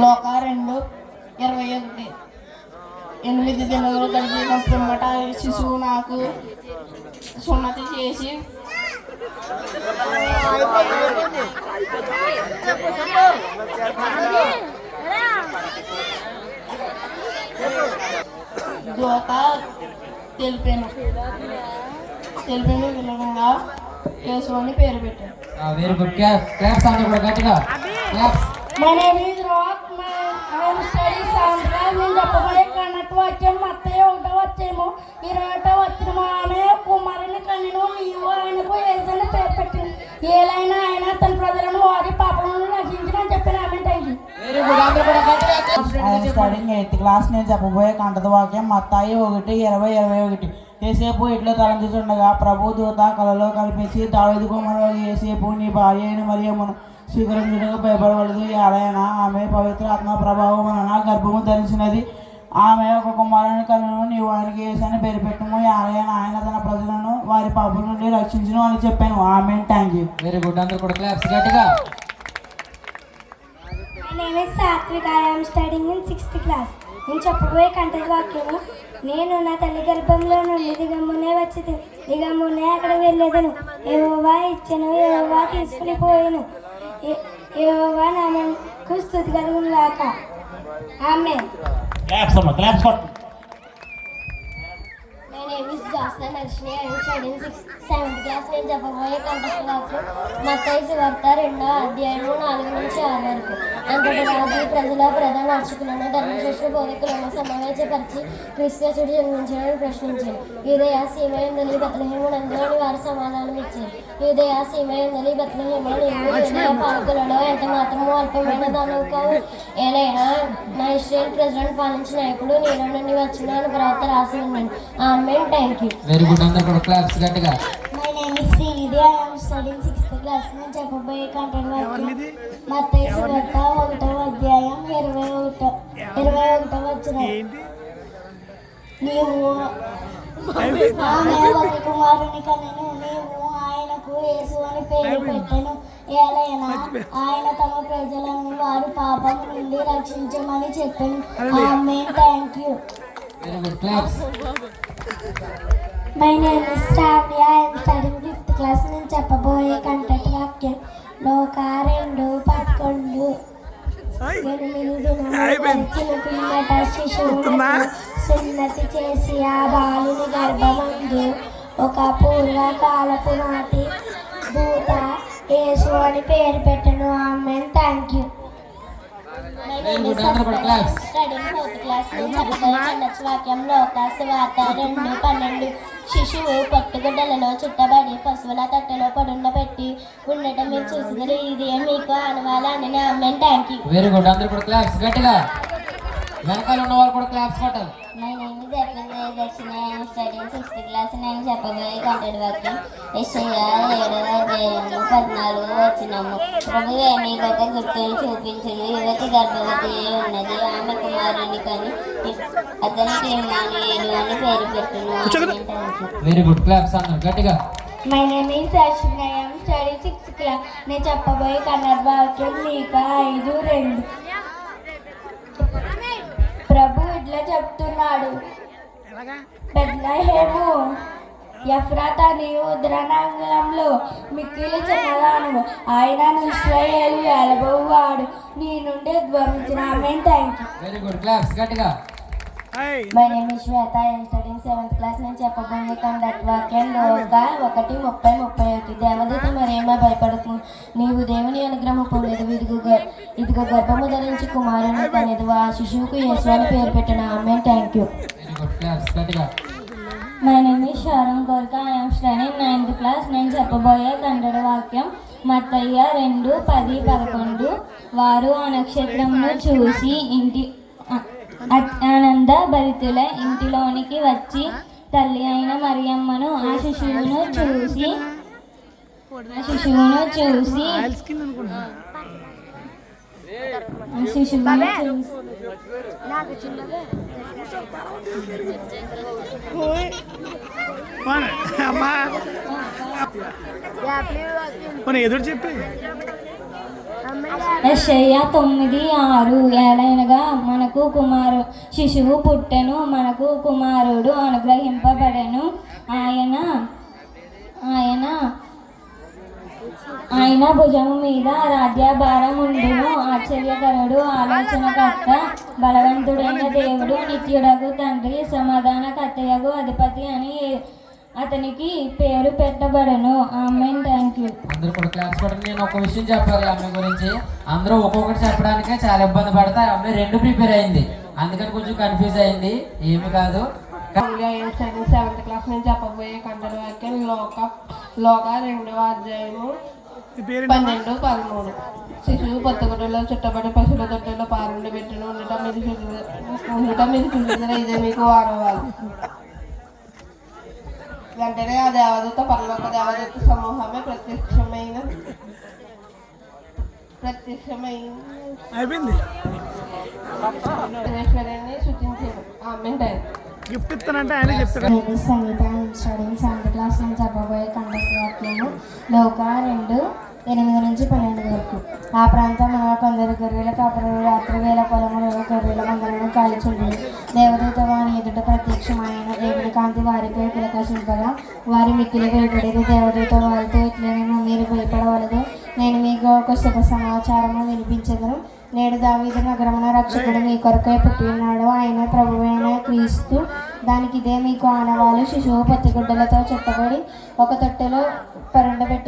లోక 2:21 8 దినములు గడిచిన పిమ్మట శిశువు నాకు సున్నతి చేసి దూత తెలిపిన విధంగా యేసు అని పేరు పెట్టాను. Very good. క్లాప్స్ అందరూ కూడా గట్టిగా claps. My name is Rock. I am studying Sandra. నేను చెప్పబోయే కన్నట్టు వాక్యం మత్తయి 1:21 వచ్చిన ఆమె కుమారుని కన్నెను నీవు ఆయనకు యేసని పేరు పెట్టింది. ఏలైనా ఆయన తన ప్రజలను వారి పాపలను రక్షించని చెప్పిన ఆమె. Very good. అందరూ కూడా గట్టిగా స్టడింగ్ 8th క్లాస్. నేను చెప్పబోయే కంటద వాక్యం మత్తయి 1:20-21. యేసేపు ఇట్లా తలంచుతుండగా ప్రభు దూత కలలో కల్పించి దావీదు కుమారుడు యేసేపు నీ భార్య అయిన మరియమ్మను స్వీకరించడానికి భయపడవలదు. ఎలాగైనా ఆమె పవిత్ర ఆత్మ ప్రభావం వలన గర్భము ధరించినది. ఆమె ఒక కుమారుని కన్నును నీవు ఆయనకి యేసని పేరు పెట్టము. ఎలాగైనా ఆయన తన ప్రజలను వారి పాపల నుండి రక్షించును అని చెప్పాను. Amen. Thank you. Very good. అందరూ కూడా క్లాప్స్ గట్టిగా. My name is Satvik. I am studying in 6th class. నేను చెప్పబోయే కంటద వాక్యము నేను నా తల్లి గర్భంలో నుండి దిగమ్మునే వచ్చింది, దిగమ్మునే అక్కడ వెళ్ళేదను. యెహోవా ఇచ్చెను, యెహోవా తీసుకుని పోయాను. యెహోవా నామమునకు స్తుతి కలుగును గాక. ఆమేన్. My name is Jocelyn Harshini. I am studying 7th class. నేను చెప్పబోయే కంటద వాక్యం మత్తయి సువార్త 2:4-6 వరకు. అంతటి రాజు ప్రజల ప్రధాన అర్చకులను ధర్మశాస్త్ర బోధకులను సమావేశపరిచి క్రీస్తుడు జన్మించడానికి ప్రశ్నించారు. యూదయ సీమయందలి బెత్లెహేమునందులోని వారు సమాధానం ఇచ్చారు. యూదయ సీమయందలి బెత్లెహేములో పాలకులలో ఎంత మాత్రమూ అల్పమైన దానవు కావు. ఏలైనా నా ఇశ్రాయేలు ప్రజలను పాలించిన నాయకుడు నీలో నుండి వచ్చిన అని ప్రవక్త రాసి ఉన్నాను. ఆమేన్. Thank you. Very good. అందరూ కూడా క్లాప్స్ గట్టిగా. My name is Srividya. I am studying 6th class. నేను చెప్పబోయే కంటద వాక్యం మత్తయి సువార్త 1:21 వచ్చిన నీవు ఆమె ఒక కుమారుని కనెను, నీవు ఆయనకు యేసు అని పేరు పెట్టెను. ఏలైనా ఆయన తమ ప్రజలను వారి పాపం నుండి రక్షించమని చెప్పాను. ఆమేన్. Thank you. Very good. Claps. My name is Stavia. I am studying 5th class. నేను చెప్పబోయే కంటద వాక్యం లోక 2:11 8 దినములు గడిచిన పిమ్మట శిశువునకు సున్నతి చేసి ఆ బాలుని గర్భమందు ఒక పూర్వకాలపు నాటి దూత యేసు అని పేరు పెట్టెను. ఆమేన్. Thank you. My name is Saskia. I am studying 4th class. నేను చెప్పబోయే కంటద వాక్యం లోక సువార్త 2:12 శిశువు పట్టుగుడ్డలలో చుట్టబడి పశువుల తట్టెలో పడుండబెట్టి ఉండటం మీరు చూసినారు. ఇది మీకు ఆనవాలని. ఆమేన్. Thank you. Very good. అందరూ కూడా క్లాప్స్ గట్టిగా. వెనకాల ఉన్న వాళ్ళు కూడా క్లాప్స్ కొట్టాలి. My name is Arvind Darshini. I am studying 6th class. నేను చెప్పబోయే కంటద వాక్యం యెషయా 7:14 వచ్చినము. ప్రభువే నీ గొప్ప గుర్తులు చూపించును. యువతి గర్భవతి ఉన్నది, ఆమె కుమారుని కని అతనికి ఇమ్మానుయేలు అని పేరు పెట్టును. Very good. క్లాప్స్ అందరూ గట్టిగా. My name is Ashwin. I am studying 6th class. నేను చెప్పబోయే కన్నడ వాక్యం మీకా 5:2. ప్రభు ఇట్లా చెప్తున్నాడు, బెత్లెహేము ఎఫ్రాతా నీవు ఉత్తరాంగళంలో మిక్కిలి చిన్నదానవు, ఆయన ఇశ్రాయేలు ఏలబోవాడు నీ నుండి ఉద్భవించిన. ఆమేన్. Thank you. Very good. Claps గట్టిగా. My name is Shweta. I am studying 7th class. నేను చెప్పబోయే కంటద వాక్యం లోక 1:30-31. దేవదూత మరియమ్మ భయపడకు, నీవు దేవుని అనుగ్రహం పొందేది. ఇదిగో గర్భము ధరించి కుమారుని కనేది. ఆ శిశువుకు యేసు అని పేరు పెట్టిన. ఆమేన్. Thank you. Very good. Claps గట్టిగా. My name is Sharon Gorka. I am studying 9th class. నేను చెప్పబోయే కంటద వాక్యం మత్తయి 2:10-11. వారు ఆ నక్షత్రమును చూసి ఆనంద భరితుల ఇంటిలోనికి వచ్చి తల్లి అయిన మరియమ్మను ఆ శిశువును చూసి ఎదురు చెప్పి యెషయా 9:6 ఏలైనగా మనకు శిశువు పుట్టెను, మనకు కుమారుడు అనుగ్రహింపబడెను, ఆయన భుజము మీద రాజ్యభారం ఉండును. ఆశ్చర్యకరుడు, ఆలోచనకర్త, బలవంతుడైన దేవుడు, నిత్యుడగు తండ్రి, సమాధానకర్తయగు అధిపతి అని అతనికి పేరు పెట్టబడను. ఆమేన్. Thank you. అందరూ కూడా క్లాప్స్ కొట్టండి. నేను ఒక విషయం చెప్పాలి ఈ అమ్మాయి గురించి. అందరూ ఒక్కొక్కటి చెప్పడానికే చాలా ఇబ్బంది పడతాయి. అమ్మాయి 2 ప్రిపేర్ అయింది, అందుకని కొంచెం కన్ఫ్యూజ్ అయింది. ఏమి కాదు. సెవెంత్ క్లాస్ నుంచి చెప్పబోయే కంటెంట్ వాక్యం లోక 2వ అధ్యాయము 12-13. శిశువు పొత్తుగుడ్డలో చుట్టబడి పశువుల తొట్టెలో పారుండి పెట్టిన ఉండటం మీరు చూసిన ఇదే మీకు ఆనవాలు. వెంటనే ఆ దేవదూత పరలోక దేవదూత సమూహమే ప్రత్యక్షమైంది పరమేశ్వరుని సూచించారు. ఆమేన్. గిఫ్ట్ ఇస్తానంటే ఆయన చెప్తాడు. సంగీత స్టడింగ్ 7th క్లాస్ నుంచి చెప్పబోయే కంటెంట్ వాక్యము లోక 2:8-12 వరకు. ఆ ప్రాంతం అనగా కొందరు గొర్రెల కాపరులు రాత్రి వేళ పొలములలో గొర్రెల మందలను కాల్చుండి దేవదూత వారి ఎదుట ప్రత్యక్షమైన దేవుని కాంతి వారిపై ప్రకాశింపగా వారి మిక్కిలి భయపడేది. దేవదూత వారితో ఇట్లనైనా మీరు భయపడవలదు, నేను మీకు ఒక శుభ సమాచారము వినిపించదను. నేడు దావీదు నగరమున రక్షకుడు మీ కొరకై పుట్టి ఉన్నాడు, ఆయన ప్రభువైన క్రీస్తు. దానికి ఇదే మీకు ఆనవాలు. శిశువు పొత్తిగుడ్డలతో చుట్టబడి ఒక తొట్టెలో పరుండబెట్టి